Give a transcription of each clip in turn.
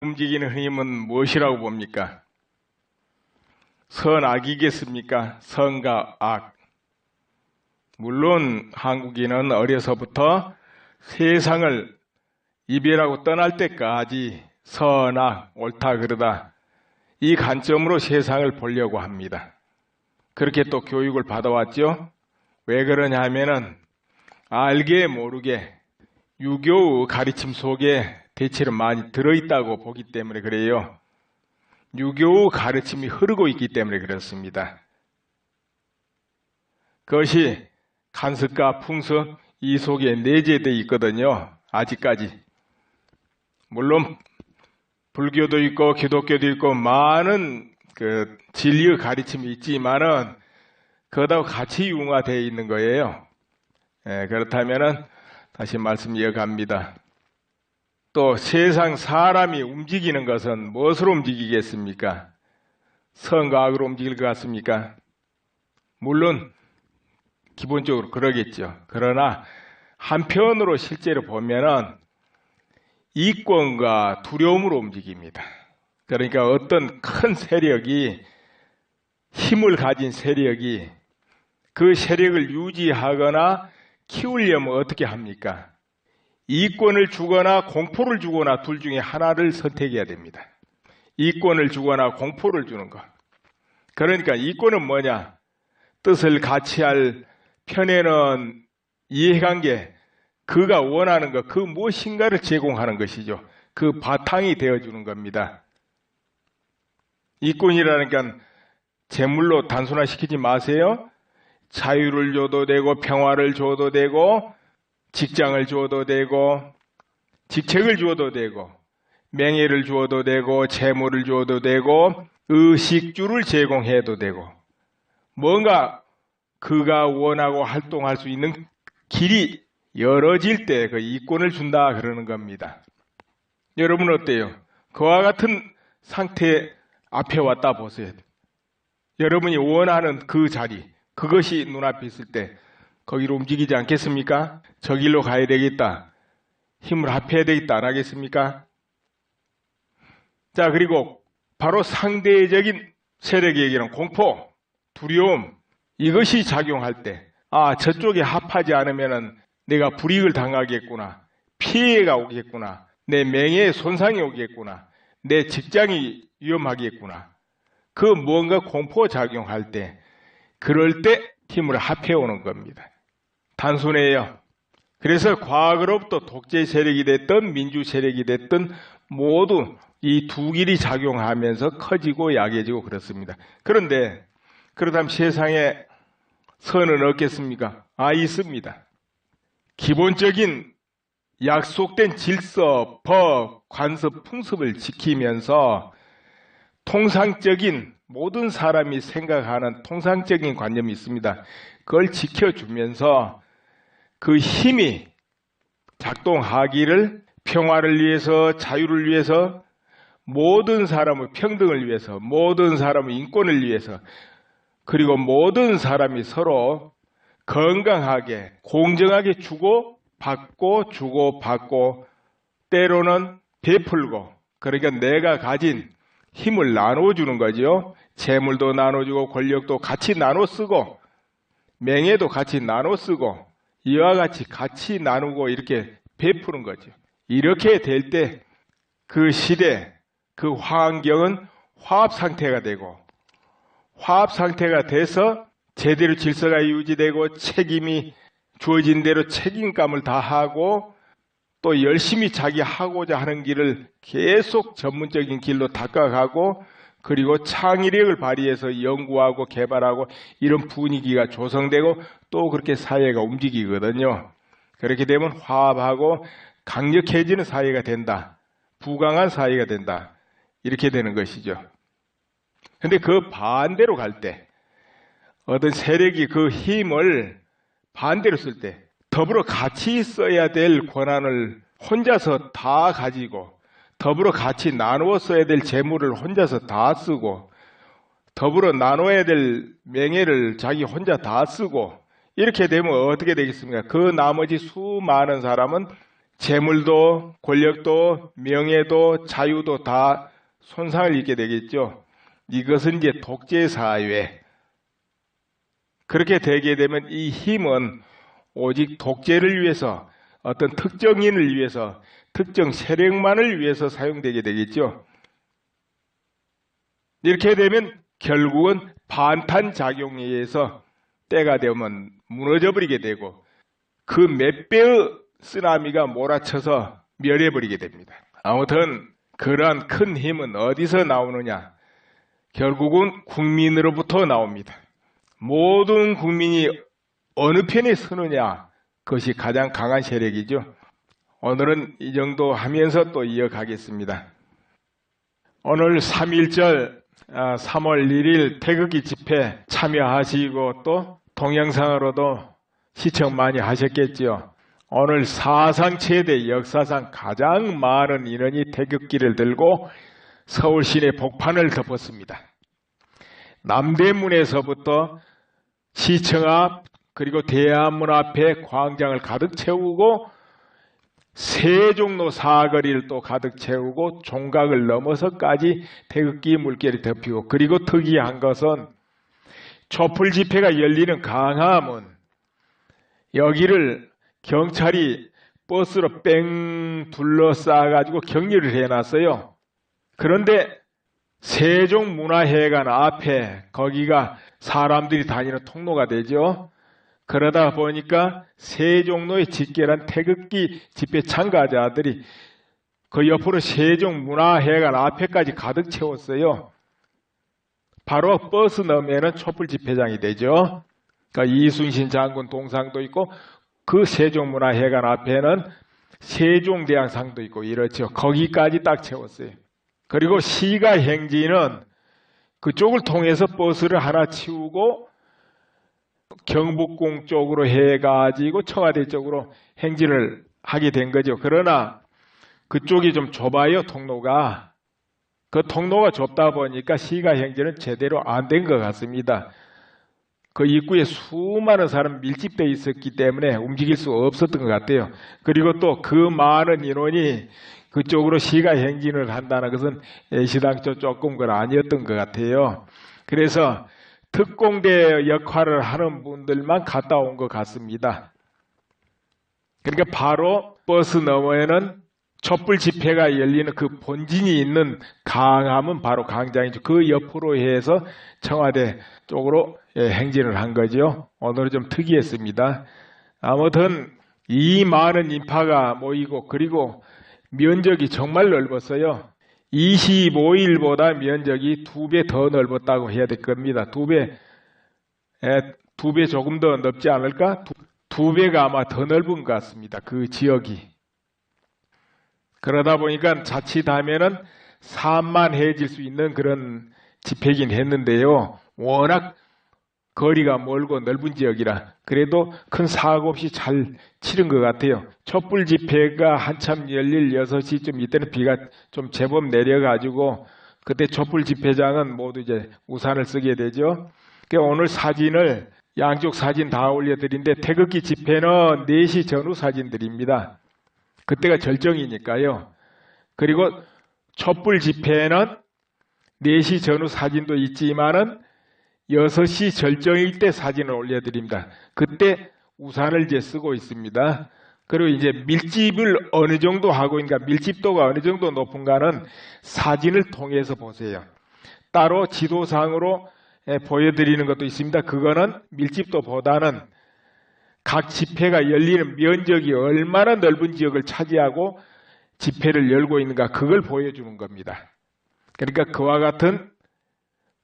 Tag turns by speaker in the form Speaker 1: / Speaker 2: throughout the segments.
Speaker 1: 움직이는 힘은 무엇이라고 봅니까? 선악이겠습니까? 선과 악. 물론 한국인은 어려서부터 세상을 이별하고 떠날 때까지 선악, 옳다 그르다 이 관점으로 세상을 보려고 합니다. 그렇게 또 교육을 받아왔죠. 왜 그러냐 하면은 알게 모르게 유교의 가르침 속에 대체로 많이 들어있다고 보기 때문에 그래요. 유교의 가르침이 흐르고 있기 때문에 그렇습니다. 그것이 간섭과 풍습 이 속에 내재되어 있거든요. 아직까지. 물론 불교도 있고 기독교도 있고 많은 진리의 가르침이 있지만은 그것하고 같이 융화되어 있는 거예요. 그렇다면은 다시 말씀 이어갑니다. 또 세상 사람이 움직이는 것은 무엇으로 움직이겠습니까? 선과 악으로 움직일 것 같습니까? 물론 기본적으로 그러겠죠. 그러나 한편으로 실제로 보면은 이권과 두려움으로 움직입니다. 그러니까 어떤 큰 세력이, 힘을 가진 세력이 그 세력을 유지하거나 키우려면 어떻게 합니까? 이권을 주거나 공포를 주거나 둘 중에 하나를 선택해야 됩니다. 이권을 주거나 공포를 주는 것. 그러니까 이권은 뭐냐? 뜻을 같이 할 편에는 이해관계, 그가 원하는 것, 그 무엇인가를 제공하는 것이죠. 그 바탕이 되어주는 겁니다. 이권이라니까 재물로 단순화시키지 마세요. 자유를 줘도 되고 평화를 줘도 되고 직장을 줘도 되고 직책을 줘도 되고 명예를 줘도 되고 재물을 줘도 되고 의식주를 제공해도 되고 뭔가 그가 원하고 활동할 수 있는 길이 열어질 때 그 이권을 준다 그러는 겁니다. 여러분 어때요? 그와 같은 상태 앞에 왔다 보세요. 여러분이 원하는 그 자리, 그것이 눈앞에 있을 때 거기로 움직이지 않겠습니까? 저 길로 가야 되겠다. 힘을 합해야 되겠다. 안 하겠습니까? 자, 그리고 바로 상대적인 세력이 얘기하는 공포, 두려움, 이것이 작용할 때, 아, 저쪽에 합하지 않으면 내가 불이익을 당하겠구나. 피해가 오겠구나. 내 명예에 손상이 오겠구나. 내 직장이 위험하겠구나. 그 무언가 공포 작용할 때, 그럴 때 힘을 합해오는 겁니다. 단순해요. 그래서 과거로부터 독재 세력이 됐든 민주 세력이 됐든 모두 이 두 길이 작용하면서 커지고 약해지고 그렇습니다. 그런데 그렇다면 세상에 선은 없겠습니까? 있습니다. 기본적인 약속된 질서, 법, 관습, 풍습을 지키면서 통상적인 모든 사람이 생각하는 통상적인 관념이 있습니다. 그걸 지켜주면서 그 힘이 작동하기를 평화를 위해서, 자유를 위해서, 모든 사람의 평등을 위해서, 모든 사람의 인권을 위해서, 그리고 모든 사람이 서로 건강하게, 공정하게 주고받고, 주고받고, 때로는 베풀고, 그러니까 내가 가진 힘을 나눠주는 거죠. 재물도 나눠주고, 권력도 같이 나눠 쓰고, 명예도 같이 나눠 쓰고, 이와 같이 나누고 이렇게 베푸는 거죠. 이렇게 될 때 그 시대, 그 환경은 화합 상태가 되고, 화합 상태가 돼서 제대로 질서가 유지되고 책임이 주어진 대로 책임감을 다하고 또 열심히 자기 하고자 하는 길을 계속 전문적인 길로 닦아가고 그리고 창의력을 발휘해서 연구하고 개발하고 이런 분위기가 조성되고 또 그렇게 사회가 움직이거든요. 그렇게 되면 화합하고 강력해지는 사회가 된다. 부강한 사회가 된다. 이렇게 되는 것이죠. 근데 그 반대로 갈 때 어떤 세력이 그 힘을 반대로 쓸 때 더불어 같이 써야 될 권한을 혼자서 다 가지고 더불어 같이 나누어 써야 될 재물을 혼자서 다 쓰고 더불어 나눠야 될 명예를 자기 혼자 다 쓰고 이렇게 되면 어떻게 되겠습니까? 그 나머지 수많은 사람은 재물도 권력도 명예도 자유도 다 손상을 입게 되겠죠. 이것은 이제 독재사회. 그렇게 되게 되면 이 힘은 오직 독재를 위해서, 어떤 특정인을 위해서, 특정 세력만을 위해서 사용되게 되겠죠. 이렇게 되면 결국은 반탄작용에 의해서 때가 되면 무너져버리게 되고 그 몇 배의 쓰나미가 몰아쳐서 멸해버리게 됩니다. 아무튼 그러한 큰 힘은 어디서 나오느냐? 결국은 국민으로부터 나옵니다. 모든 국민이 어느 편에 서느냐, 그것이 가장 강한 세력이죠. 오늘은 이 정도 하면서 또 이어가겠습니다. 오늘 3.1절 3월 1일 태극기 집회 참여하시고 또 동영상으로도 시청 많이 하셨겠죠. 오늘 사상 최대, 역사상 가장 많은 인원이 태극기를 들고 서울 시내 복판을 덮었습니다. 남대문에서부터 시청 앞 그리고 대한문 앞에 광장을 가득 채우고 세종로 사거리를 또 가득 채우고 종각을 넘어서까지 태극기 물결이 덮이고, 그리고 특이한 것은 촛불 집회가 열리는 강화문, 여기를 경찰이 버스로 뺑 둘러싸가지고 격리를 해놨어요. 그런데 세종문화회관 앞에, 거기가 사람들이 다니는 통로가 되죠. 그러다 보니까 세종로에 집결한 태극기 집회 참가자들이 그 옆으로 세종문화회관 앞에까지 가득 채웠어요. 바로 버스 너머에는 촛불 집회장이 되죠. 그러니까 이순신 장군 동상도 있고 그 세종문화회관 앞에는 세종대왕상도 있고 이렇죠. 거기까지 딱 채웠어요. 그리고 시가 행진은 그쪽을 통해서 버스를 하나 치우고 경복궁 쪽으로 해가지고 청와대 쪽으로 행진을 하게 된 거죠. 그러나 그쪽이 좀 좁아요, 통로가. 그 통로가 좁다 보니까 시가 행진은 제대로 안 된 것 같습니다. 그 입구에 수많은 사람 밀집되어 있었기 때문에 움직일 수 없었던 것 같아요. 그리고 또 그 많은 인원이 그쪽으로 시가 행진을 한다는 것은 애시당초 조금 건 아니었던 것 같아요. 그래서 특공대 역할을 하는 분들만 갔다 온 것 같습니다. 그러니까 바로 버스 너머에는 촛불 집회가 열리는 그 본진이 있는 강화문 바로 광장이죠. 그 옆으로 해서 청와대 쪽으로 행진을 한 거죠. 오늘은 좀 특이했습니다. 아무튼 이 많은 인파가 모이고, 그리고 면적이 정말 넓었어요. 25일보다 면적이 2배 더 넓었다고 해야 될 겁니다. 2배 조금 더 넓지 않을까? 2배가 아마 더 넓은 것 같습니다. 그 지역이. 그러다 보니까 자칫하면은 산만해질 수 있는 그런 집회긴 했는데요. 워낙 거리가 멀고 넓은 지역이라 그래도 큰 사고 없이 잘 치른 것 같아요. 촛불 집회가 한참 열릴 6시쯤 이때는 비가 좀 제법 내려가지고 그때 촛불 집회장은 모두 이제 우산을 쓰게 되죠. 오늘 사진을 양쪽 사진 다 올려드린데 태극기 집회는 4시 전후 사진들입니다. 그때가 절정이니까요. 그리고 촛불 집회는 4시 전후 사진도 있지만은 6시 절정일 때 사진을 올려드립니다. 그때 우산을 이제 쓰고 있습니다. 그리고 이제 밀집을 어느 정도 하고 있는가, 밀집도가 어느 정도 높은가는 사진을 통해서 보세요. 따로 지도상으로 보여드리는 것도 있습니다. 그거는 밀집도보다는 각 집회가 열리는 면적이 얼마나 넓은 지역을 차지하고 집회를 열고 있는가, 그걸 보여주는 겁니다. 그러니까 그와 같은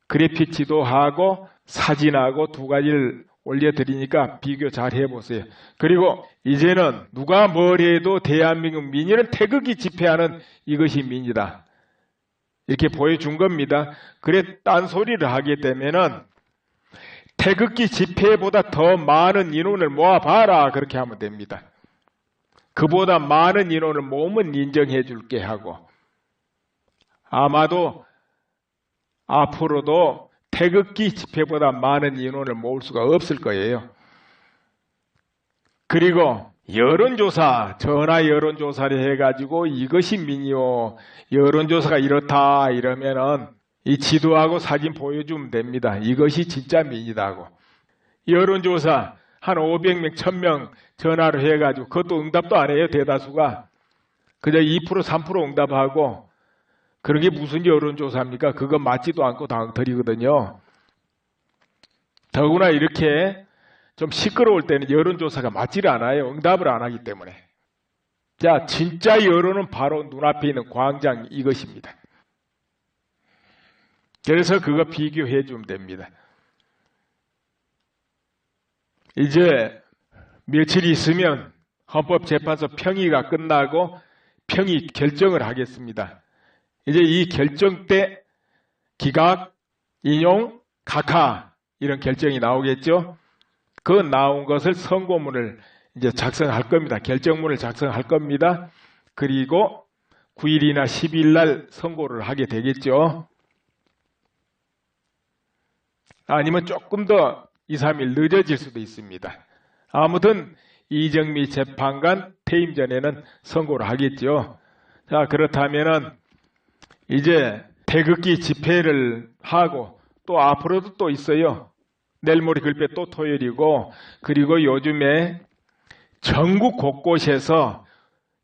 Speaker 1: 그래픽 지도하고 사진하고 두 가지를 올려드리니까 비교 잘 해보세요. 그리고 이제는 누가 뭘 해도 대한민국 민의는 태극기 집회하는 이것이 민이다. 이렇게 보여준 겁니다. 그래 딴소리를 하게 되면은 태극기 집회보다 더 많은 인원을 모아봐라, 그렇게 하면 됩니다. 그보다 많은 인원을 모으면 인정해 줄게 하고, 아마도 앞으로도 태극기 집회보다 많은 인원을 모을 수가 없을 거예요. 그리고 여론조사, 전화 여론조사를 해가지고 이것이 민이요, 여론조사가 이렇다 이러면은 이 지도하고 사진 보여주면 됩니다. 이것이 진짜 민이다고. 여론조사 한 500명, 1000명 전화를 해가지고 그것도 응답도 안 해요. 대다수가. 그냥 2%, 3% 응답하고 그러게 무슨 여론조사입니까? 그거 맞지도 않고 당터리거든요. 더구나 이렇게 좀 시끄러울 때는 여론조사가 맞지를 않아요. 응답을 안 하기 때문에. 자, 진짜 여론은 바로 눈앞에 있는 광장 이것입니다. 그래서 그거 비교해 주면 됩니다. 이제 며칠 있으면 헌법재판소 평의가 끝나고 평의 결정을 하겠습니다. 이제 이 결정 때 기각, 인용, 각하 이런 결정이 나오겠죠. 그 나온 것을 선고문을 이제 작성할 겁니다. 결정문을 작성할 겁니다. 그리고 9일이나 10일 날 선고를 하게 되겠죠. 아니면 조금 더 2, 3일 늦어질 수도 있습니다. 아무튼 이정미 재판관 퇴임 전에는 선고를 하겠죠. 자, 그렇다면은 이제 태극기 집회를 하고 또 앞으로도 또 있어요. 내일 모레 글빼 또 토요일이고, 그리고 요즘에 전국 곳곳에서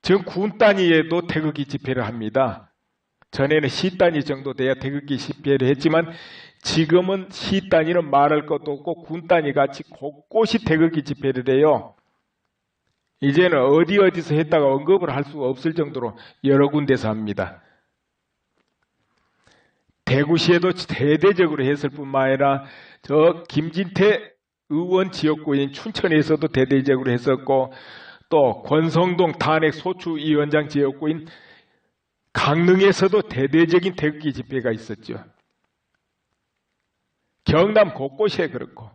Speaker 1: 지금 군 단위에도 태극기 집회를 합니다. 전에는 시 단위 정도 돼야 태극기 집회를 했지만 지금은 시 단위는 말할 것도 없고 군 단위 같이 곳곳이 태극기 집회를 해요. 이제는 어디서 했다가 언급을 할 수가 없을 정도로 여러 군데서 합니다. 대구시에도 대대적으로 했을 뿐만 아니라 저 김진태 의원 지역구인 춘천에서도 대대적으로 했었고, 또 권성동 탄핵 소추위원장 지역구인 강릉에서도 대대적인 태극기 집회가 있었죠. 경남 곳곳에 그렇고,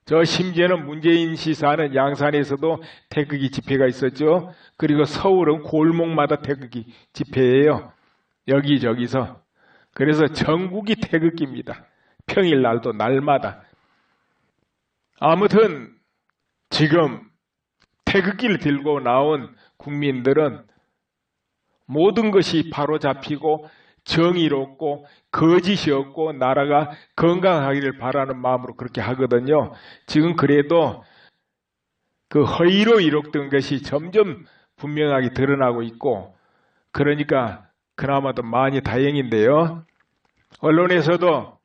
Speaker 1: 저 심지어는 문재인 씨 사는 양산에서도 태극기 집회가 있었죠. 그리고 서울은 골목마다 태극기 집회예요. 여기저기서. 그래서 전국이 태극기입니다. 평일날도 날마다. 아무튼 지금 태극기를 들고 나온 국민들은 모든 것이 바로잡히고 정의롭고 거짓이 없고 나라가 건강하기를 바라는 마음으로 그렇게 하거든요. 지금 그래도 그 허위로 이룩된 것이 점점 분명하게 드러나고 있고, 그러니까 그나마도 많이 다행인데요. 언론에서도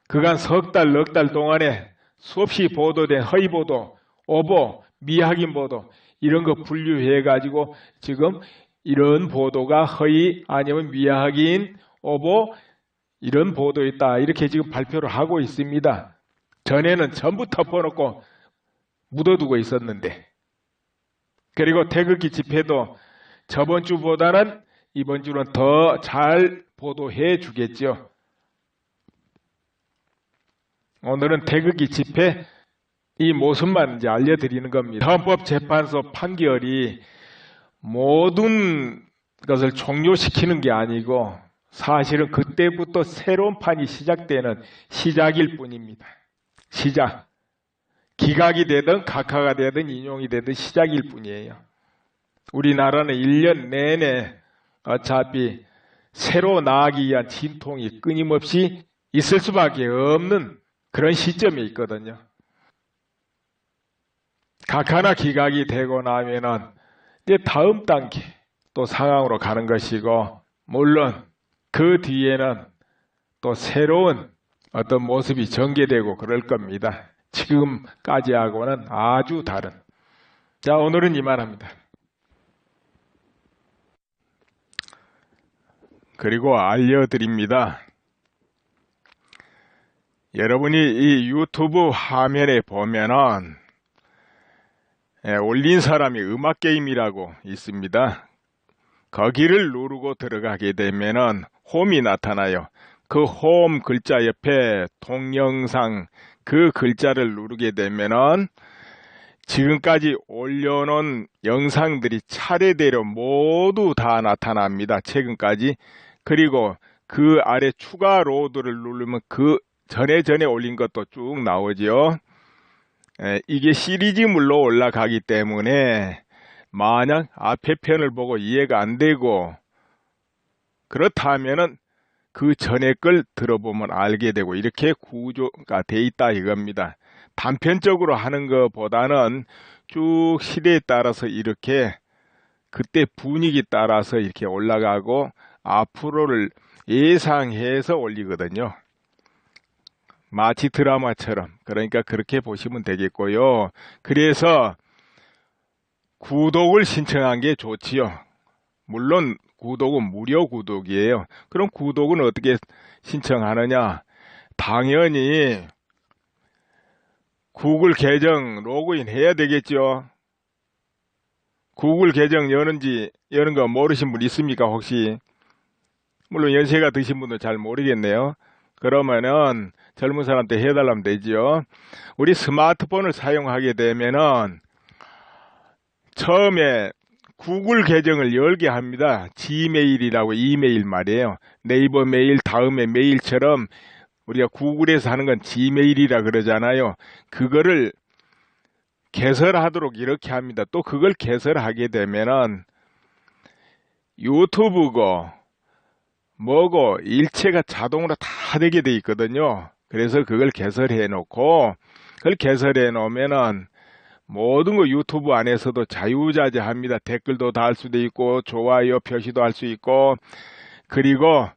Speaker 1: 그간 석 달, 넉 달 동안에 수없이 보도된 허위 보도, 오보, 미확인 보도 이런 거 분류해가지고 지금 이런 보도가 허위 아니면 미확인, 오보 이런 보도였다 이렇게 지금 발표를 하고 있습니다. 전에는 전부 덮어놓고 묻어두고 있었는데, 그리고 태극기 집회도 저번 주보다는 이번 주는 더 잘 보도해 주겠죠. 오늘은 태극기 집회 이 모습만 이제 알려드리는 겁니다. 헌법재판소 판결이 모든 것을 종료시키는 게 아니고 사실은 그때부터 새로운 판이 시작되는 시작일 뿐입니다. 시작. 기각이 되든 각하가 되든 인용이 되든 시작일 뿐이에요. 우리나라는 1년 내내 어차피 새로 나아가기 위한 진통이 끊임없이 있을 수밖에 없는 그런 시점에 있거든요. 각하나 기각이 되고 나면은 이제 다음 단계 또 상황으로 가는 것이고, 물론 그 뒤에는 또 새로운 어떤 모습이 전개되고 그럴 겁니다. 지금까지하고는 아주 다른. 자, 오늘은 이만합니다. 그리고 알려드립니다. 여러분이 이 유튜브 화면에 보면은 올린 사람이 음악게임이라고 있습니다. 거기를 누르고 들어가게 되면은 홈이 나타나요. 그 홈 글자 옆에 동영상 그 글자를 누르게 되면은 지금까지 올려놓은 영상들이 차례대로 모두 다 나타납니다. 최근까지. 그리고 그 아래 추가 로드를 누르면 그 전에 올린 것도 쭉 나오죠. 이게 시리즈물로 올라가기 때문에 만약 앞에 편을 보고 이해가 안 되고 그렇다면은 그 전에 걸 들어보면 알게 되고 이렇게 구조가 돼 있다 이겁니다. 단편적으로 하는 것보다는 쭉 시대에 따라서 이렇게 그때 분위기 따라서 이렇게 올라가고 앞으로를 예상해서 올리거든요. 마치 드라마처럼. 그러니까 그렇게 보시면 되겠고요. 그래서 구독을 신청한 게 좋지요. 물론 구독은 무료 구독이에요. 그럼 구독은 어떻게 신청하느냐? 당연히 구글 계정 로그인 해야 되겠죠. 구글 계정 여는 거 모르신 분 있습니까, 혹시? 물론 연세가 드신 분도 잘 모르겠네요. 그러면은 젊은 사람한테 해달라면 되지요. 우리 스마트폰을 사용하게 되면은 처음에 구글 계정을 열게 합니다. 지메일이라고 이메일 말이에요. 네이버 메일, 다음에 메일처럼 우리가 구글에서 하는 건 지메일이라 그러잖아요. 그거를 개설하도록 이렇게 합니다. 또 그걸 개설하게 되면은 유튜브고 뭐고 일체가 자동으로 다 되게 돼 있거든요. 그래서 그걸 개설해 놓고 그걸 개설해 놓으면은 모든 거 유튜브 안에서도 자유자재합니다. 댓글도 달 수도 있고 좋아요 표시도 할 수 있고 그리고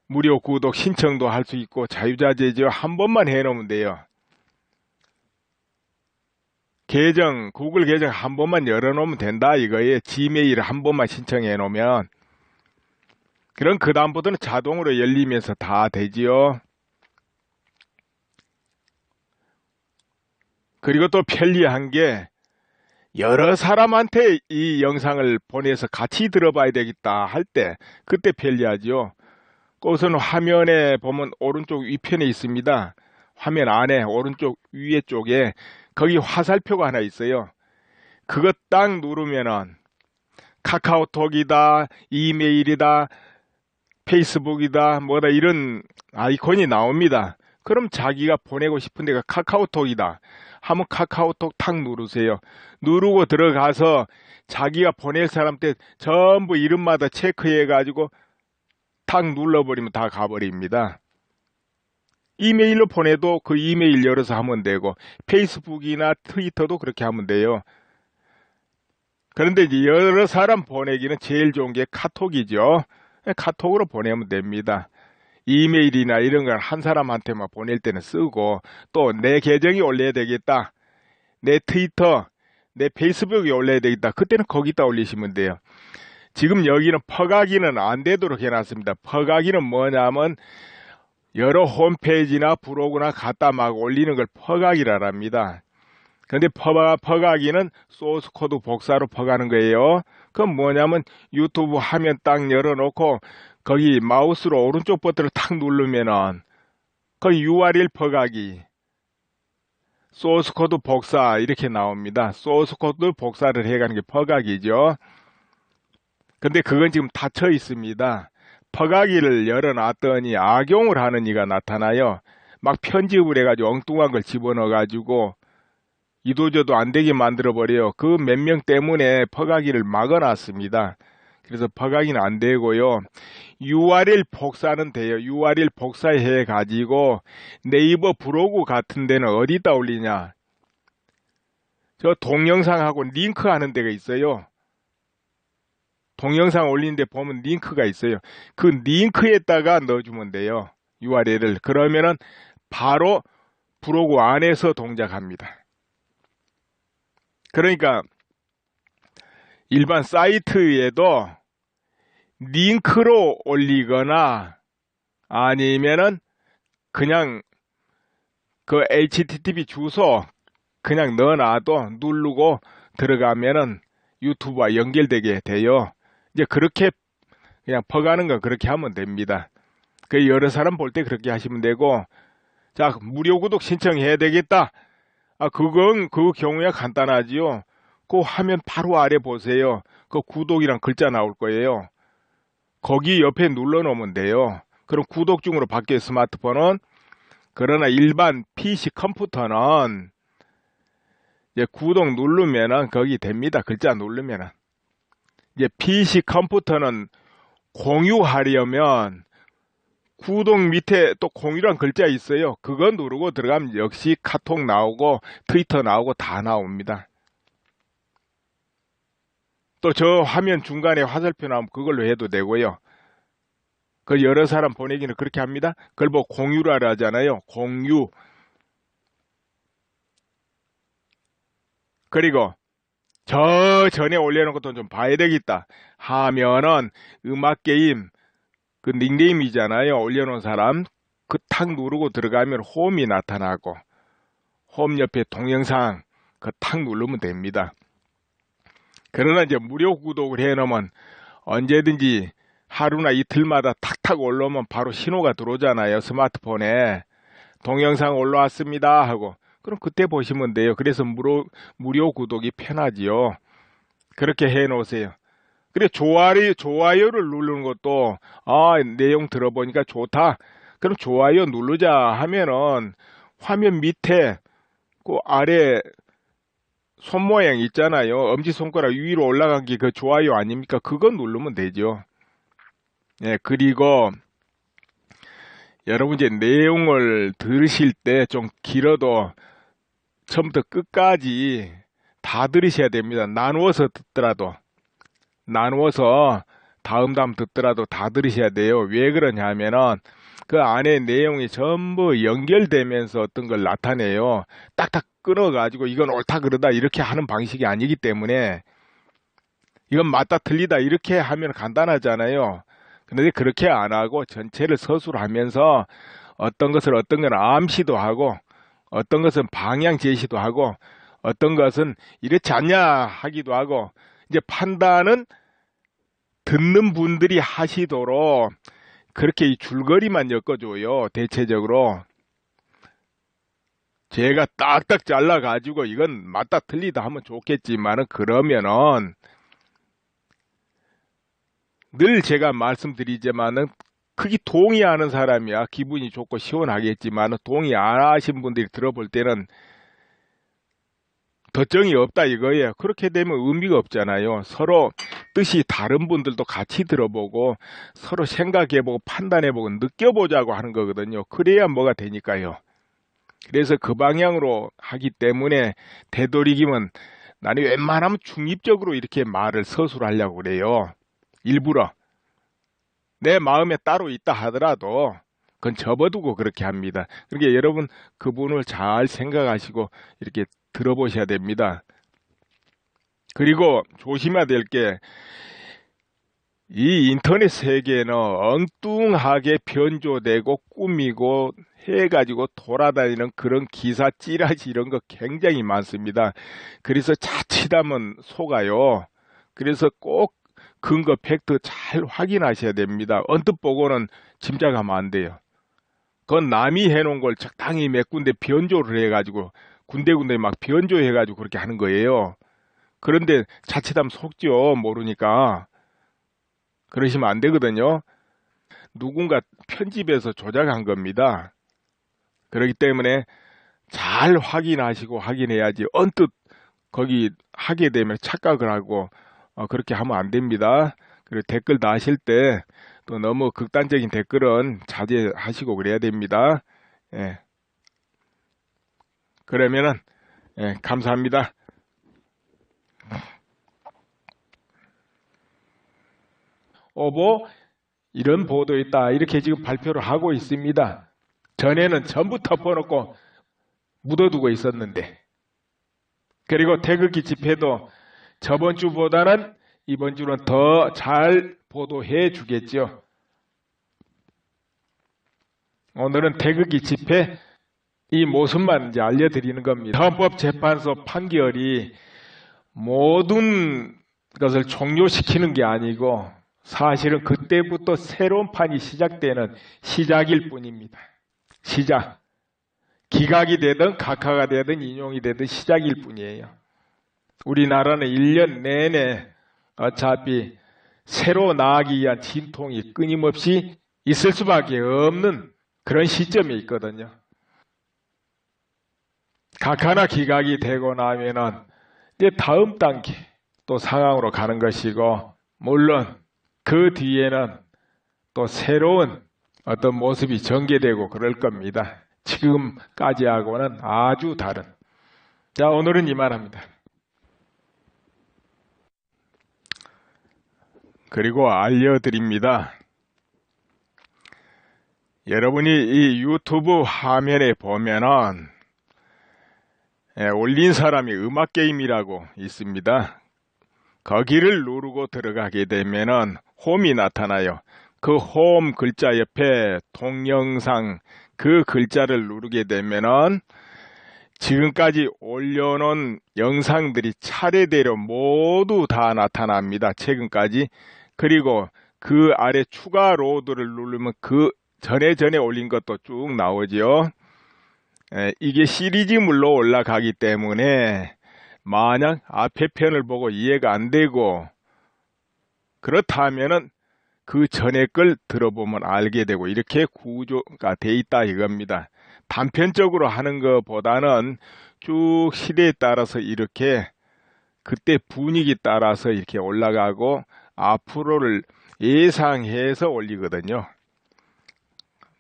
Speaker 1: 무료 구독 신청도 할 수 있고 자유자재죠. 한 번만 해 놓으면 돼요. 구글 계정 한 번만 열어 놓으면 된다 이거예요. 지메일 한 번만 신청해 놓으면. 그럼 그 다음부터는 자동으로 열리면서 다 되지요. 그리고 또 편리한 게 여러 사람한테 이 영상을 보내서 같이 들어봐야 되겠다 할 때 그때 편리하죠. 그것은 화면에 보면 오른쪽 위편에 있습니다. 화면 안에 오른쪽 위에 쪽에 거기 화살표가 하나 있어요. 그거 딱 누르면은 카카오톡이다, 이메일이다, 페이스북이다, 뭐다 이런 아이콘이 나옵니다. 그럼 자기가 보내고 싶은 데가 카카오톡이다 하면 카카오톡 탁 누르세요. 누르고 들어가서 자기가 보낼 사람들 전부 이름마다 체크해 가지고 탁 눌러버리면 다 가버립니다. 이메일로 보내도 그 이메일 열어서 하면 되고 페이스북이나 트위터도 그렇게 하면 돼요. 그런데 이제 여러 사람 보내기는 제일 좋은 게 카톡이죠. 카톡으로 보내면 됩니다. 이메일이나 이런 건 한 사람한테만 보낼 때는 쓰고 또 내 계정이 올려야 되겠다. 내 트위터, 내 페이스북에 올려야 되겠다. 그때는 거기다 올리시면 돼요. 지금 여기는 퍼가기는 안 되도록 해놨습니다. 퍼가기는 뭐냐면 여러 홈페이지나 브로그나 갖다 막 올리는 걸 퍼가기라 합니다. 근데 퍼가기는 소스 코드 복사로 퍼가는 거예요. 그건 뭐냐면 유튜브 화면 딱 열어놓고 거기 마우스로 오른쪽 버튼을 탁 누르면은 거기 URL 퍼가기, 소스 코드 복사 이렇게 나옵니다. 소스 코드 복사를 해가는 게 퍼가기죠. 근데 그건 지금 닫혀 있습니다. 퍼가기를 열어놨더니 악용을 하는 이가 나타나요. 막 편집을 해가지고 엉뚱한 걸 집어넣어가지고 이도저도 안 되게 만들어버려요. 그 몇 명 때문에 퍼가기를 막아놨습니다. 그래서 퍼가기는 안 되고요. URL 복사는 돼요. URL 복사해 가지고 네이버 브로그 같은 데는 어디다 올리냐. 저 동영상하고 링크 하는 데가 있어요. 동영상 올리는 데 보면 링크가 있어요. 그 링크에다가 넣어주면 돼요. URL을. 그러면은 바로 브로그 안에서 동작합니다. 그러니까 일반 사이트에도 링크로 올리거나 아니면은 그냥 그 HTTP 주소 그냥 넣어놔도 누르고 들어가면은 유튜브와 연결되게 돼요. 이제 그렇게 그냥 퍼가는 거 그렇게 하면 됩니다. 그 여러 사람 볼 때 그렇게 하시면 되고, 자, 무료 구독 신청해야 되겠다. 그 경우야 간단하지요. 그 화면 바로 아래 보세요. 그 구독이란 글자 나올 거예요. 거기 옆에 눌러 놓으면 돼요. 그럼 구독 중으로 바뀌어요, 스마트폰은. 그러나 일반 PC 컴퓨터는 이제 구독 누르면은 거기 됩니다. 글자 누르면은. 이제 PC 컴퓨터는 공유하려면 구독 밑에 또 공유란 글자 있어요. 그거 누르고 들어가면 역시 카톡 나오고 트위터 나오고 다 나옵니다. 또 저 화면 중간에 화살표 나오면 그걸로 해도 되고요. 그 여러 사람 보내기는 그렇게 합니다. 그걸 뭐 공유라 하잖아요. 공유. 그리고 저 전에 올려놓은 것도 좀 봐야 되겠다 하면은 음악 게임 그 닉네임이잖아요. 올려놓은 사람 그 탁 누르고 들어가면 홈이 나타나고 홈 옆에 동영상 그 탁 누르면 됩니다. 그러나 이제 무료 구독을 해놓으면 언제든지 하루나 이틀마다 탁탁 올라오면 바로 신호가 들어오잖아요. 스마트폰에 동영상 올라왔습니다 하고 그럼 그때 보시면 돼요. 그래서 무료 구독이 편하지요. 그렇게 해 놓으세요. 그래 좋아요를 누르는 것도 내용 들어보니까 좋다. 그럼 좋아요 누르자 하면은 화면 밑에 그 아래 손 모양 있잖아요. 엄지손가락 위로 올라간 게 그 좋아요 아닙니까? 그거 누르면 되죠. 예, 그리고 여러분 이제 내용을 들으실 때 좀 길어도 처음부터 끝까지 다 들으셔야 됩니다. 나누어서 듣더라도 나누어서 다음 듣더라도 다 들으셔야 돼요. 왜 그러냐 하면은 그 안에 내용이 전부 연결되면서 어떤 걸 나타내요. 딱딱 끊어가지고 이건 옳다 그러다 이렇게 하는 방식이 아니기 때문에 이건 맞다 틀리다 이렇게 하면 간단하잖아요. 근데 그렇게 안 하고 전체를 서술하면서 어떤 것은 암시도 하고 어떤 것은 방향 제시도 하고 어떤 것은 이렇지 않냐 하기도 하고 이제 판단은 듣는 분들이 하시도록 그렇게 이 줄거리만 엮어줘요. 대체적으로 제가 딱딱 잘라가지고 이건 맞다 틀리다 하면 좋겠지만은 그러면은 늘 제가 말씀드리지만은 크게 동의하는 사람이야 기분이 좋고 시원하겠지만 동의 안 하신 분들이 들어볼 때는 덧정이 없다 이거예요. 그렇게 되면 의미가 없잖아요. 서로 뜻이 다른 분들도 같이 들어보고 서로 생각해보고 판단해보고 느껴보자고 하는 거거든요. 그래야 뭐가 되니까요. 그래서 그 방향으로 하기 때문에 되도록이면 나는 웬만하면 중립적으로 이렇게 말을 서술하려고 그래요. 일부러 내 마음에 따로 있다 하더라도 그건 접어두고 그렇게 합니다. 그러니까 여러분 그분을 잘 생각하시고 이렇게 들어보셔야 됩니다. 그리고 조심해야 될 게 이 인터넷 세계는 엉뚱하게 변조되고 꾸미고 해가지고 돌아다니는 그런 기사 찌라시 이런 거 굉장히 많습니다. 그래서 자칫하면 속아요. 그래서 꼭 근거 팩트 잘 확인하셔야 됩니다. 언뜻 보고는 짐작하면 안 돼요. 그건 남이 해놓은 걸 적당히 몇 군데 변조를 해가지고 군데군데 막 변조해가지고 그렇게 하는 거예요. 그런데 자칫하면 속죠. 모르니까. 그러시면 안 되거든요. 누군가 편집해서 조작한 겁니다. 그렇기 때문에 잘 확인하시고 확인해야지 언뜻 거기 하게 되면 착각을 하고 그렇게 하면 안 됩니다. 그리고 댓글 다실 때 또 너무 극단적인 댓글은 자제하시고 그래야 됩니다. 예. 그러면은 감사합니다. 이런 보도 있다 이렇게 지금 발표를 하고 있습니다. 전에는 전부 덮어놓고 묻어두고 있었는데 그리고 태극기 집회도 저번 주보다는 이번 주는 더 잘 보도해 주겠죠. 오늘은 태극기 집회 이 모습만 이제 알려드리는 겁니다. 헌법재판소 판결이 모든 것을 종료시키는 게 아니고 사실은 그때부터 새로운 판이 시작되는 시작일 뿐입니다. 시작. 기각이 되든 각하가 되든 인용이 되든 시작일 뿐이에요. 우리나라는 1년 내내 어차피 새로 나아가기 위한 진통이 끊임없이 있을 수밖에 없는 그런 시점에 있거든요. 각 하나 기각이 되고 나면은 이제 다음 단계 또 상황으로 가는 것이고, 물론 그 뒤에는 또 새로운 어떤 모습이 전개되고 그럴 겁니다. 지금까지하고는 아주 다른. 자, 오늘은 이만합니다. 그리고 알려드립니다. 여러분이 이 유튜브 화면에 보면은 올린 사람이 음악게임이라고 있습니다. 거기를 누르고 들어가게 되면은 홈이 나타나요. 그 홈 글자 옆에 동영상 그 글자를 누르게 되면은 지금까지 올려놓은 영상들이 차례대로 모두 다 나타납니다. 최근까지. 그리고 그 아래 추가 로드를 누르면 그 전에 올린 것도 쭉 나오죠. 이게 시리즈물로 올라가기 때문에 만약 앞에 편을 보고 이해가 안 되고 그렇다면은 그 전에 걸 들어보면 알게 되고 이렇게 구조가 돼 있다 이겁니다. 단편적으로 하는 것보다는 쭉 시대에 따라서 이렇게 그때 분위기 따라서 이렇게 올라가고 앞으로를 예상해서 올리거든요.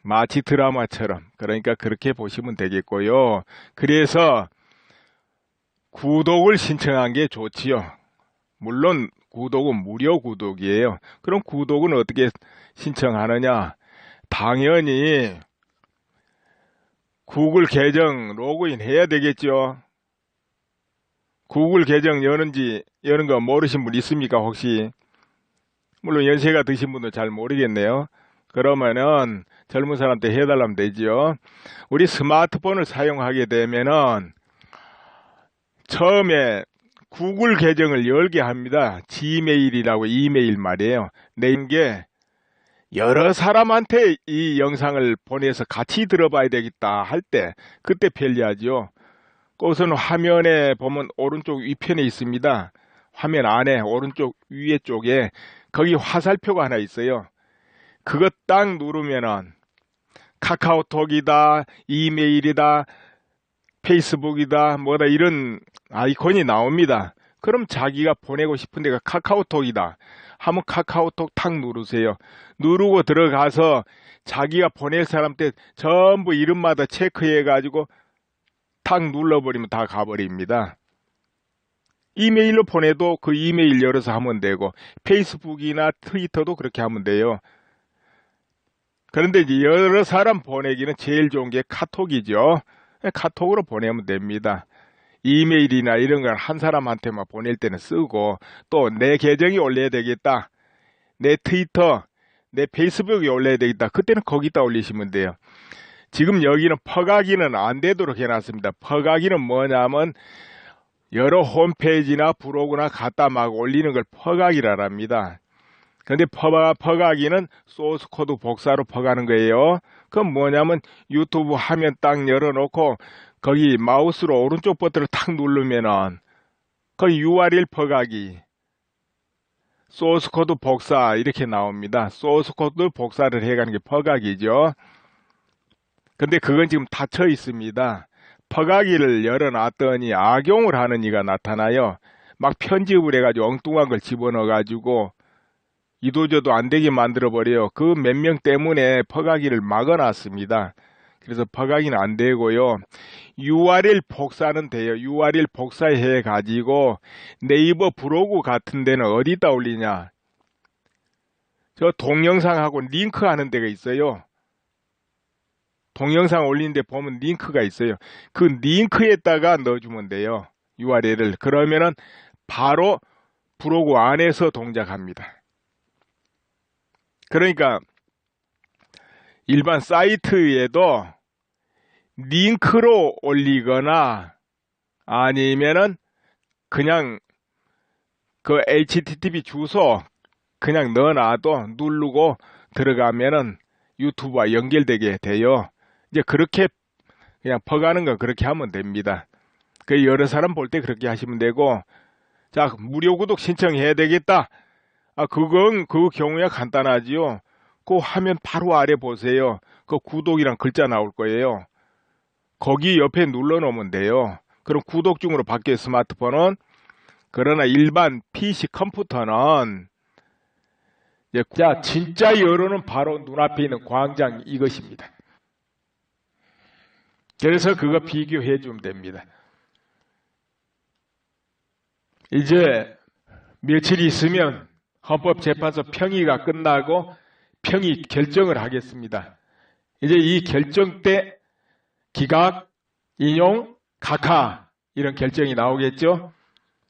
Speaker 1: 마치 드라마처럼. 그러니까 그렇게 보시면 되겠고요. 그래서 구독을 신청한 게 좋지요. 물론 구독은 무료 구독이에요. 그럼 구독은 어떻게 신청하느냐? 당연히 구글 계정 로그인 해야 되겠죠. 구글 계정 여는 거 모르신 분 있습니까 혹시? 물론 연세가 드신 분도 잘 모르겠네요. 그러면은 젊은 사람한테 해달라면 되죠. 우리 스마트폰을 사용하게 되면은 처음에 구글 계정을 열게 합니다. 지메일이라고 이메일 말이에요. 내는 게 여러 사람한테 이 영상을 보내서 같이 들어봐야 되겠다 할 때 그때 편리하죠. 그것은 화면에 보면 오른쪽 위편에 있습니다. 화면 안에 오른쪽 위에 쪽에 거기 화살표가 하나 있어요. 그거 딱 누르면은 카카오톡이다, 이메일이다, 페이스북이다, 뭐다 이런 아이콘이 나옵니다. 그럼 자기가 보내고 싶은 데가 카카오톡이다 하면 카카오톡 탁 누르세요. 누르고 들어가서 자기가 보낼 사람한테 전부 이름마다 체크해 가지고 탁 눌러버리면 다 가버립니다. 이메일로 보내도 그 이메일 열어서 하면 되고 페이스북이나 트위터도 그렇게 하면 돼요. 그런데 이제 여러 사람 보내기는 제일 좋은 게 카톡이죠. 카톡으로 보내면 됩니다. 이메일이나 이런 걸 한 사람한테만 보낼 때는 쓰고 또 내 계정이 올려야 되겠다. 내 트위터, 내 페이스북에 올려야 되겠다. 그때는 거기다 올리시면 돼요. 지금 여기는 퍼가기는 안 되도록 해놨습니다. 퍼가기는 뭐냐면 여러 홈페이지나 브로그나 갖다 막 올리는 걸 퍼가기라 합니다. 근데 퍼가기는 소스 코드 복사로 퍼가는 거예요. 그건 뭐냐면 유튜브 화면 딱 열어놓고 거기 마우스로 오른쪽 버튼을 탁 누르면은 거기 URL 퍼가기, 소스 코드 복사 이렇게 나옵니다. 소스 코드 복사를 해가는 게 퍼가기죠. 근데 그건 지금 닫혀 있습니다. 퍼가기를 열어놨더니 악용을 하는 이가 나타나요. 막 편집을 해가지고 엉뚱한 걸 집어넣어가지고 이도저도 안 되게 만들어버려요. 그 몇 명 때문에 퍼가기를 막아놨습니다. 그래서 퍼가기는 안 되고요. URL 복사는 돼요. URL 복사해 가지고 네이버 브로그 같은 데는 어디다 올리냐? 저 동영상하고 링크 하는 데가 있어요. 동영상 올리는데 보면 링크가 있어요. 그 링크에다가 넣어주면 돼요. URL을. 그러면은 바로 브로그 안에서 동작합니다. 그러니까 일반 사이트에도 링크로 올리거나 아니면은 그냥 그 HTTP 주소 그냥 넣어놔도 누르고 들어가면은 유튜브와 연결되게 돼요. 이제 그렇게 그냥 퍼가는 거 그렇게 하면 됩니다. 그 여러 사람 볼 때 그렇게 하시면 되고, 자, 무료 구독 신청해야 되겠다. 그 경우야 간단하지요. 그 화면 바로 아래 보세요. 그 구독이란 글자 나올 거예요. 거기 옆에 눌러 놓으면 돼요. 그럼 구독 중으로 바뀌어요, 스마트폰은. 그러나 일반 PC 컴퓨터는 자, 진짜 여론은 바로 눈앞에 있는 광장 이것입니다. 그래서 그거 비교해 주면 됩니다. 이제 며칠 있으면 헌법재판소 평의가 끝나고 평의 결정을 하겠습니다. 이제 이 결정 때 기각, 인용, 각하 이런 결정이 나오겠죠.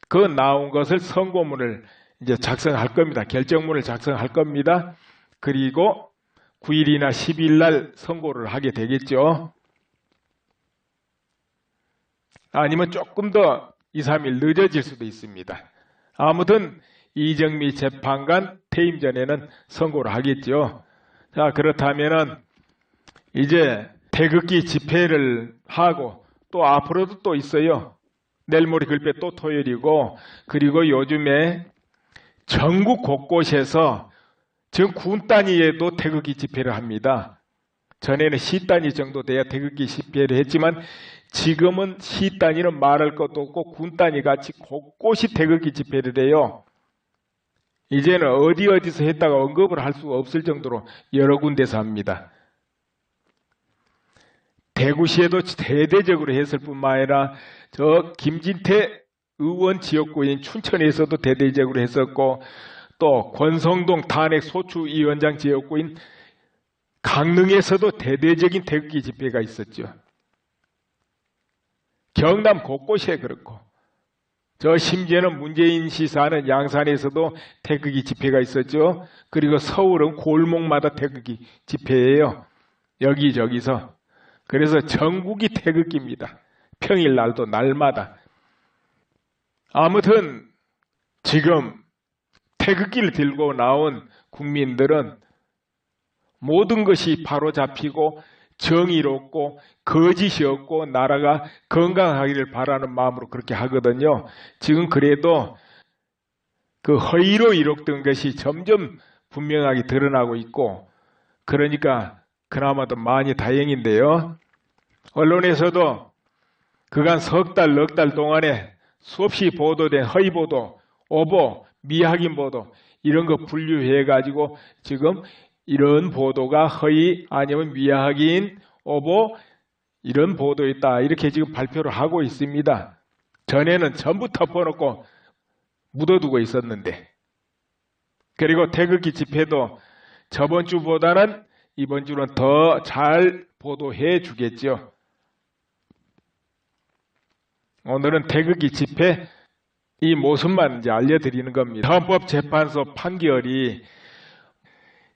Speaker 1: 그 나온 것을 선고문을 이제 작성할 겁니다. 결정문을 작성할 겁니다. 그리고 9일이나 10일 날 선고를 하게 되겠죠. 아니면 조금 더 2, 3일 늦어질 수도 있습니다. 아무튼 이정미 재판관 퇴임 전에는 선고를 하겠죠. 자, 그렇다면은 이제 태극기 집회를 하고 또 앞으로도 또 있어요. 내일 모레 글빼 또 토요일이고, 그리고 요즘에 전국 곳곳에서 지금 군 단위에도 태극기 집회를 합니다. 전에는 시 단위 정도 돼야 태극기 집회를 했지만 지금은 시 단위는 말할 것도 없고 군 단위 같이 곳곳이 태극기 집회를 해요. 이제는 어디서 했다가 언급을 할 수가 없을 정도로 여러 군데서 합니다. 대구시에도 대대적으로 했을 뿐만 아니라 저 김진태 의원 지역구인 춘천에서도 대대적으로 했었고, 또 권성동 탄핵 소추위원장 지역구인 강릉에서도 대대적인 태극기 집회가 있었죠. 경남 곳곳에 그렇고, 저 심지어는 문재인 씨 사는 양산에서도 태극기 집회가 있었죠. 그리고 서울은 골목마다 태극기 집회예요. 여기저기서. 그래서 전국이 태극기입니다. 평일날도 날마다. 아무튼 지금 태극기를 들고 나온 국민들은 모든 것이 바로잡히고 정의롭고 거짓이 없고 나라가 건강하기를 바라는 마음으로 그렇게 하거든요. 지금 그래도 그 허위로 이룩된 것이 점점 분명하게 드러나고 있고, 그러니까 그나마도 많이 다행인데요. 언론에서도 그간 석 달, 넉 달 동안에 수없이 보도된 허위 보도, 오보, 미확인 보도 이런 거 분류해가지고 지금 이런 보도가 허위 아니면 미확인, 오보 이런 보도였다 이렇게 지금 발표를 하고 있습니다. 전에는 전부 덮어놓고 묻어두고 있었는데, 그리고 태극기 집회도 저번 주보다는 이번 주는 더 잘 보도해 주겠죠. 오늘은 태극기 집회 이 모습만 이제 알려드리는 겁니다. 헌법재판소 판결이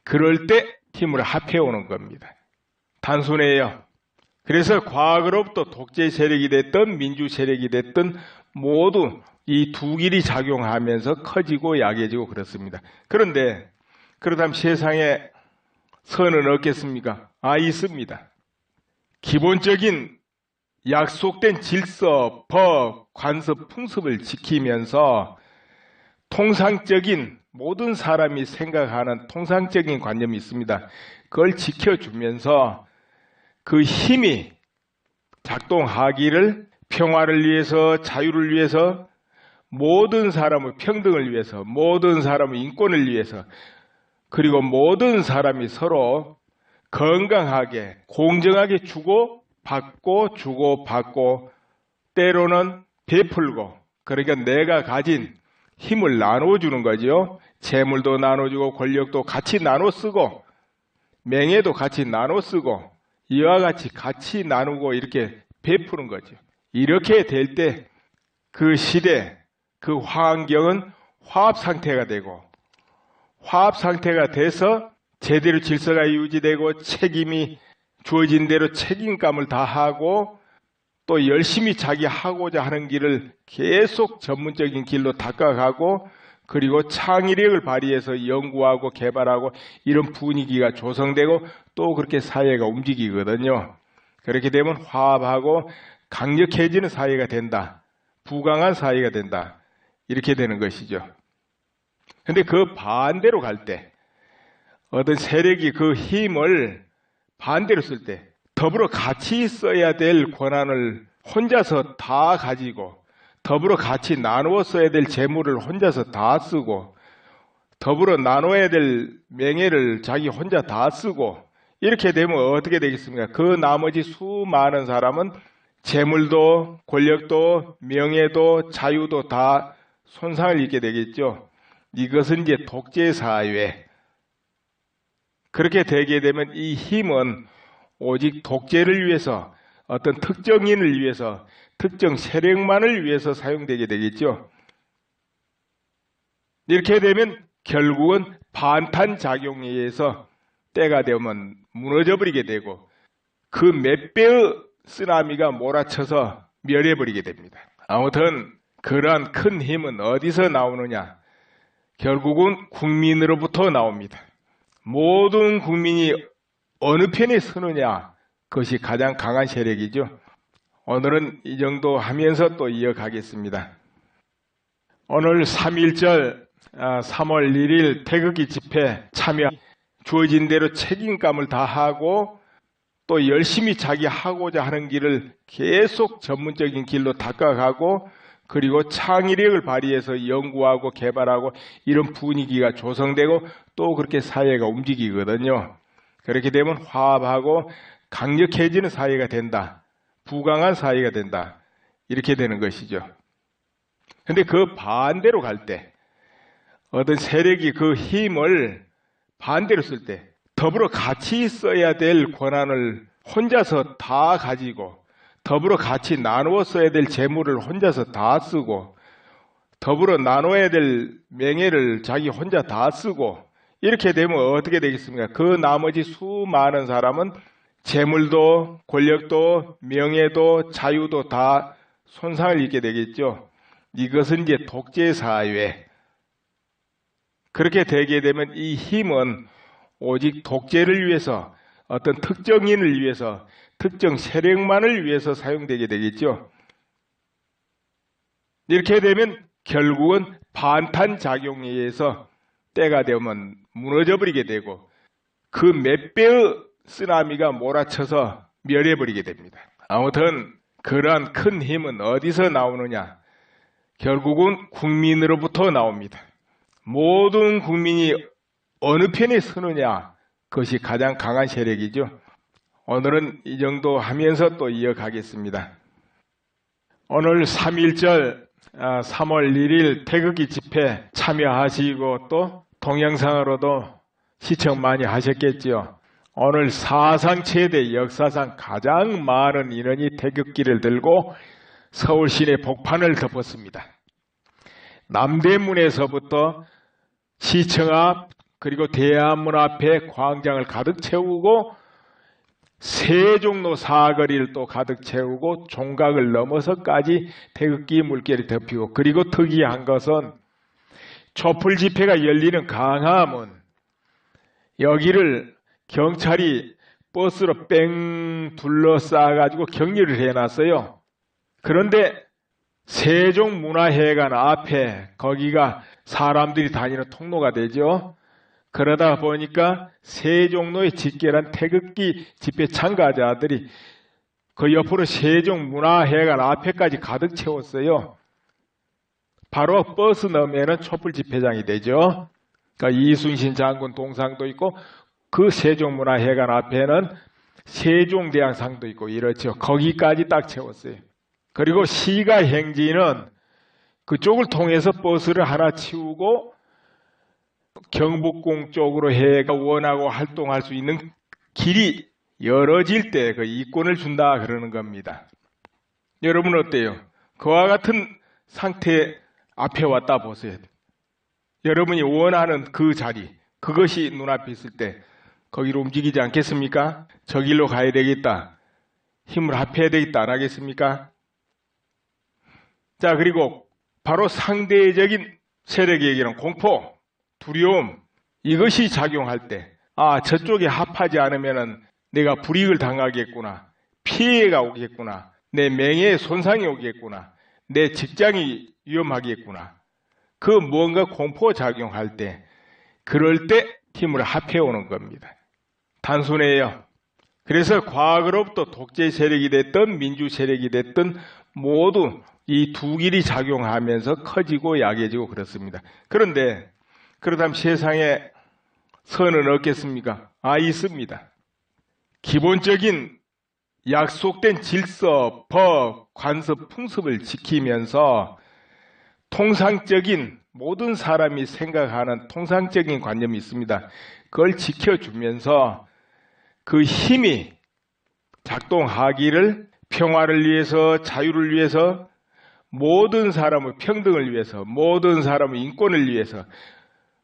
Speaker 1: 그럴 때 힘을 합해오는 겁니다. 단순해요. 그래서 과거로부터 독재 세력이 됐든 민주 세력이 됐든 모두 이 두 길이 작용하면서 커지고 약해지고 그렇습니다. 그런데 그렇다면 세상에 선은 없겠습니까? 있습니다. 기본적인 약속된 질서, 법, 관습, 풍습을 지키면서 통상적인 모든 사람이 생각하는 통상적인 관념이 있습니다. 그걸 지켜주면서 그 힘이 작동하기를 평화를 위해서, 자유를 위해서, 모든 사람의 평등을 위해서, 모든 사람의 인권을 위해서, 그리고 모든 사람이 서로 건강하게 공정하게 주고받고 때로는 베풀고, 그러니까 내가 가진 힘을 나눠주는 거죠. 재물도 나눠주고 권력도 같이 나눠 쓰고 명예도 같이 나눠 쓰고 이와 같이 나누고 이렇게 베푸는 거죠. 이렇게 될 때 그 시대, 그 환경은 화합 상태가 되고, 화합 상태가 돼서 제대로 질서가 유지되고 책임이 주어진 대로 책임감을 다하고 또 열심히 자기 하고자 하는 길을 계속 전문적인 길로 닦아가고, 그리고 창의력을 발휘해서 연구하고 개발하고 이런 분위기가 조성되고 또 그렇게 사회가 움직이거든요. 그렇게 되면 화합하고 강력해지는 사회가 된다. 부강한 사회가 된다. 이렇게 되는 것이죠. 근데 그 반대로 갈 때 어떤 세력이 그 힘을 반대로 쓸 때 더불어 같이 써야 될 권한을 혼자서 다 가지고, 더불어 같이 나누어 써야 될 재물을 혼자서 다 쓰고, 더불어 나눠야 될 명예를 자기 혼자 다 쓰고, 이렇게 되면 어떻게 되겠습니까? 그 나머지 수많은 사람은 재물도 권력도 명예도 자유도 다 손상을 입게 되겠죠. 이것은 이제 독재사회. 그렇게 되게 되면 이 힘은 오직 독재를 위해서, 어떤 특정인을 위해서, 특정 세력만을 위해서 사용되게 되겠죠. 이렇게 되면 결국은 반탄작용에 의해서 때가 되면 무너져버리게 되고, 그 몇 배의 쓰나미가 몰아쳐서 멸해버리게 됩니다. 아무튼 그러한 큰 힘은 어디서 나오느냐? 결국은 국민으로부터 나옵니다. 모든 국민이 어느 편에 서느냐, 그것이 가장 강한 세력이죠. 오늘은 이 정도 하면서 또 이어가겠습니다. 오늘 3.1절 3월 1일 태극기 집회 참여, 주어진 대로 책임감을 다하고 또 열심히 자기 하고자 하는 길을 계속 전문적인 길로 닦아가고, 그리고 창의력을 발휘해서 연구하고 개발하고 이런 분위기가 조성되고 또 그렇게 사회가 움직이거든요. 그렇게 되면 화합하고 강력해지는 사회가 된다. 부강한 사회가 된다. 이렇게 되는 것이죠. 근데 그 반대로 갈 때, 어떤 세력이 그 힘을 반대로 쓸 때, 더불어 같이 써야 될 권한을 혼자서 다 가지고, 더불어 같이 나누어 써야 될 재물을 혼자서 다 쓰고, 더불어 나눠야 될 명예를 자기 혼자 다 쓰고, 이렇게 되면 어떻게 되겠습니까? 그 나머지 수많은 사람은 재물도 권력도 명예도 자유도 다 손상을 입게 되겠죠. 이것은 이제 독재사회. 그렇게 되게 되면 이 힘은 오직 독재를 위해서, 어떤 특정인을 위해서, 특정 세력만을 위해서 사용되게 되겠죠. 이렇게 되면 결국은 반탄작용에 의해서 때가 되면 무너져버리게 되고, 그 몇 배의 쓰나미가 몰아쳐서 멸해버리게 됩니다. 아무튼 그러한 큰 힘은 어디서 나오느냐? 결국은 국민으로부터 나옵니다. 모든 국민이 어느 편에 서느냐, 그것이 가장 강한 세력이죠. 오늘은 이 정도 하면서 또 이어가겠습니다. 오늘 3.1절 3월 1일 태극기 집회 참여하시고 또 동영상으로도 시청 많이 하셨겠지요. 오늘 사상 최대, 역사상 가장 많은 인원이 태극기를 들고 서울 시내 복판을 덮었습니다. 남대문에서부터 시청 앞, 그리고 대한문 앞에 광장을 가득 채우고 세종로 사거리를 또 가득 채우고 종각을 넘어서까지 태극기 물결이 덮이고, 그리고 특이한 것은 촛불 집회가 열리는 강화문, 여기를 경찰이 버스로 뺑 둘러싸가지고 격리를 해놨어요. 그런데 세종문화회관 앞에, 거기가 사람들이 다니는 통로가 되죠. 그러다 보니까 세종로에 집결한 태극기 집회 참가자들이 그 옆으로 세종문화회관 앞에까지 가득 채웠어요. 바로 버스 너머에는 촛불 집회장이 되죠. 그러니까 이순신 장군 동상도 있고, 그 세종문화회관 앞에는 세종대왕상도 있고 이렇죠. 거기까지 딱 채웠어요. 그리고 시가 행진은 그쪽을 통해서 버스를 하나 치우고 경복궁 쪽으로 해가 원하고 활동할 수 있는 길이 열어질 때 그 이권을 준다 그러는 겁니다. 여러분 어때요? 그와 같은 상태 앞에 왔다 보세요. 여러분이 원하는 그 자리, 그것이 눈앞에 있을 때 거기로 움직이지 않겠습니까? 저 길로 가야 되겠다, 힘을 합해야 되겠다 안 하겠습니까? 자, 그리고 바로 상대적인 세력에게는 공포, 두려움, 이것이 작용할 때, 아, 저쪽에 합하지 않으면 내가 불이익을 당하겠구나, 피해가 오겠구나, 내 명예에 손상이 오겠구나, 내 직장이 위험하겠구나, 그 무언가 공포 작용할 때, 그럴 때 힘을 합해오는 겁니다. 단순해요. 그래서 과거로부터 독재 세력이 됐든 민주 세력이 됐든 모두 이 두 길이 작용하면서 커지고 약해지고 그렇습니다. 그런데 그렇다면 세상에 선은 없겠습니까? 있습니다. 기본적인 약속된 질서, 법, 관습, 풍습을 지키면서 통상적인 모든 사람이 생각하는 통상적인 관념이 있습니다. 그걸 지켜주면서 그 힘이 작동하기를 평화를 위해서, 자유를 위해서, 모든 사람의 평등을 위해서, 모든 사람의 인권을 위해서,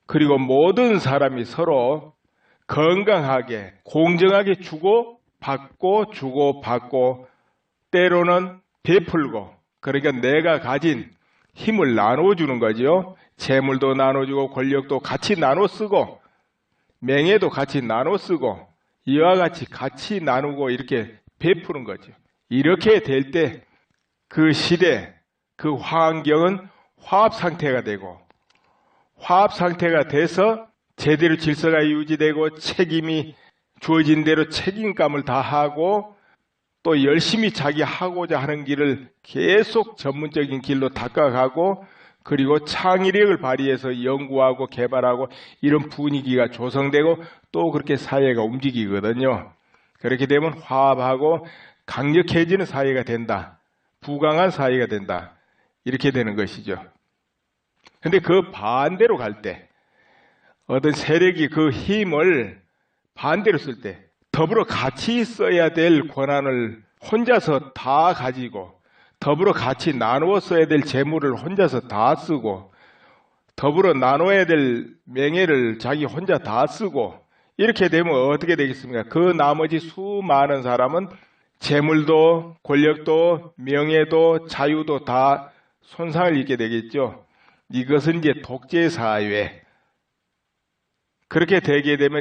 Speaker 1: 그리고 모든 사람이 서로 건강하게 공정하게 주고받고 때로는 베풀고, 그러니까 내가 가진 힘을 나눠주는 거죠. 재물도 나눠주고 권력도 같이 나눠 쓰고 명예도 같이 나눠 쓰고 이와 같이 나누고 이렇게 베푸는 거죠. 이렇게 될 때 그 시대, 그 환경은 화합 상태가 되고, 화합 상태가 돼서 제대로 질서가 유지되고 책임이 주어진 대로 책임감을 다하고 또 열심히 자기 하고자 하는 길을 계속 전문적인 길로 닦아가고, 그리고 창의력을 발휘해서 연구하고 개발하고 이런 분위기가 조성되고 또 그렇게 사회가 움직이거든요. 그렇게 되면 화합하고 강력해지는 사회가 된다. 부강한 사회가 된다. 이렇게 되는 것이죠. 근데 그 반대로 갈 때 어떤 세력이 그 힘을 반대로 쓸 때 더불어 같이 써야 될 권한을 혼자서 다 가지고, 더불어 같이 나누어 써야 될 재물을 혼자서 다 쓰고, 더불어 나눠야 될 명예를 자기 혼자 다 쓰고, 이렇게 되면 어떻게 되겠습니까? 그 나머지 수많은 사람은 재물도 권력도 명예도 자유도 다 손상을 입게 되겠죠. 이것은 이제 독재 사회. 그렇게 되게 되면